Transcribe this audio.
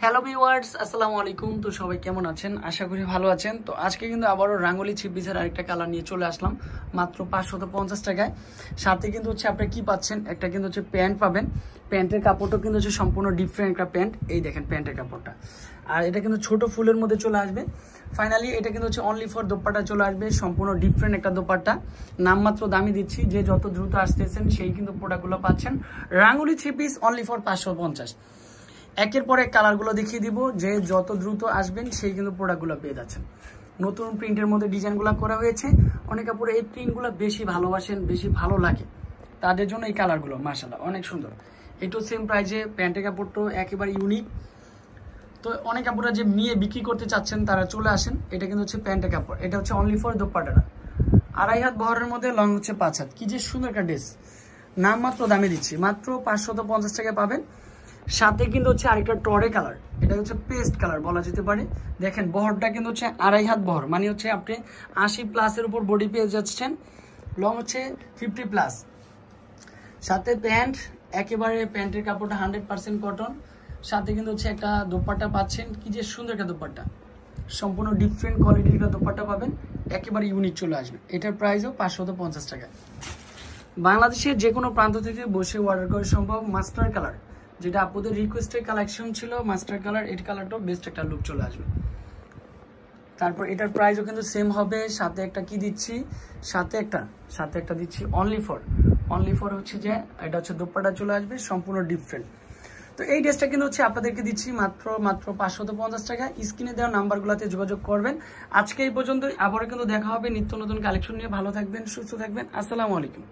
Hello viewers, আসসালামু আলাইকুম। তো সবাই কেমন আছেন? আশা করি ভালো আছেন। তো আজকে কিন্তু আবারও রাঙ্গুলি থ্রি পিসের আরেকটা কালার নিয়ে চলে আসলাম মাত্র 550 টাকায়। সাথে কিন্তু হচ্ছে আপনি কি পাচ্ছেন, একটা কিন্তু হচ্ছে প্যান্ট পাবেন। প্যান্টের কাপড়টা কিন্তু হচ্ছে সম্পূর্ণ ডিফারেন্ট একটা প্যান্ট। এই দেখেন প্যান্টের কাপড়টা, আর এটা কিন্তু ছোট ফুলের মধ্যে চলে আসবে। ফাইনালি এটা কিন্তু হচ্ছে অনলি ফর দোপাট্টা চলে আসবে, সম্পূর্ণ ডিফারেন্ট একটা দোপাট্টা। নামমাত্র দামি দিচ্ছি, যে যত দ্রুত আসতেছেন সেই কিন্তু প্রোডাক্টগুলো পাচ্ছেন। রাঙ্গুলি থ্রি পিস অনলি ফর 550। একের পর এক কালারগুলো দেখিয়ে দিব, যে যত দ্রুত আসবেন সেই কিন্তু প্রোডাক্টগুলো পেয়ে যাচ্ছেন। নতুন প্রিন্টের মধ্যে ডিজাইনগুলো করা হয়েছে। অনেক কাপড়ে এই প্রিন্টগুলো বেশি ভালোবাসেন, বেশি ভালো লাগে, তাদের জন্য এই কালারগুলো মাশাআল্লাহ অনেক সুন্দর। এটাও সেম প্রাইসে, প্যান্টের কাপড়টাও একেবারে ইউনিক। তো অনেক কাপড়রা যে নিয়ে বিক্রি করতে চাচ্ছেন তারা চলে আসেন। এটা কিন্তু হচ্ছে প্যান্টের কাপড়, এটা হচ্ছে অনলি ফর দোপাট্টাটা। 2.5 হাত বহরের মধ্যে, লং হচ্ছে 5 হাত। কি যে সুন্দর একটা ড্রেস, নামমাত্র দামে দিচ্ছি, মাত্র 550 টাকায় পাবেন। সাথে কিন্তু হচ্ছে আরেকটা টরে কালার, এটা হচ্ছে পেস্ট কালার বলা যেতে পারে। দেখেন বহরটা কিন্তু হচ্ছে 2.5 হাত বহর, মানে হচ্ছে আপনি 80+ উপর বডি পেয়ে যাচ্ছেন। লং হচ্ছে 50+। সাথে প্যান্ট, একেবারে প্যান্টের কাপড়টা 100% কটন। সাথে কিন্তু হচ্ছে একটা দোপাট্টা পাচ্ছেন। কি যে সুন্দর একটা দোপাট্টা, সম্পূর্ণ ডিফারেন্ট কোয়ালিটির একটা দোপাট্টা পাবেন, একেবারে ইউনিক চলে আসবে। এটার প্রাইসও 550 টাকা। বাংলাদেশের যে কোনো প্রান্ত থেকে বসে অর্ডার করা সম্ভব। মাস্টার কালার, যেটা আপনাদের রিকোয়েস্টের কালেকশন ছিল, মাস্টার কালার, এই কালারটাও বেস্ট একটা লুক চলে আসবে। তারপর এটার প্রাইসও কিন্তু সেম হবে। সাথে একটা কি দিচ্ছি, সাথে একটা দিচ্ছি অনলি ফর হচ্ছে যে এটা হচ্ছে দোপাট্টা চলে আসবে, সম্পূর্ণ ডিফারেন্ট। তো এই ড্রেসটা কিন্তু হচ্ছে আপনাদেরকে দিচ্ছি মাত্র 550 টাকা। স্ক্রিনে দেওয়া নাম্বারগুলোতে যোগাযোগ করবেন। আজকে এই পর্যন্ত, আবারও কিন্তু দেখা হবে নিত্য নতুন কালেকশন নিয়ে। ভালো থাকবেন, সুস্থ থাকবেন। আসসালামু আলাইকুম।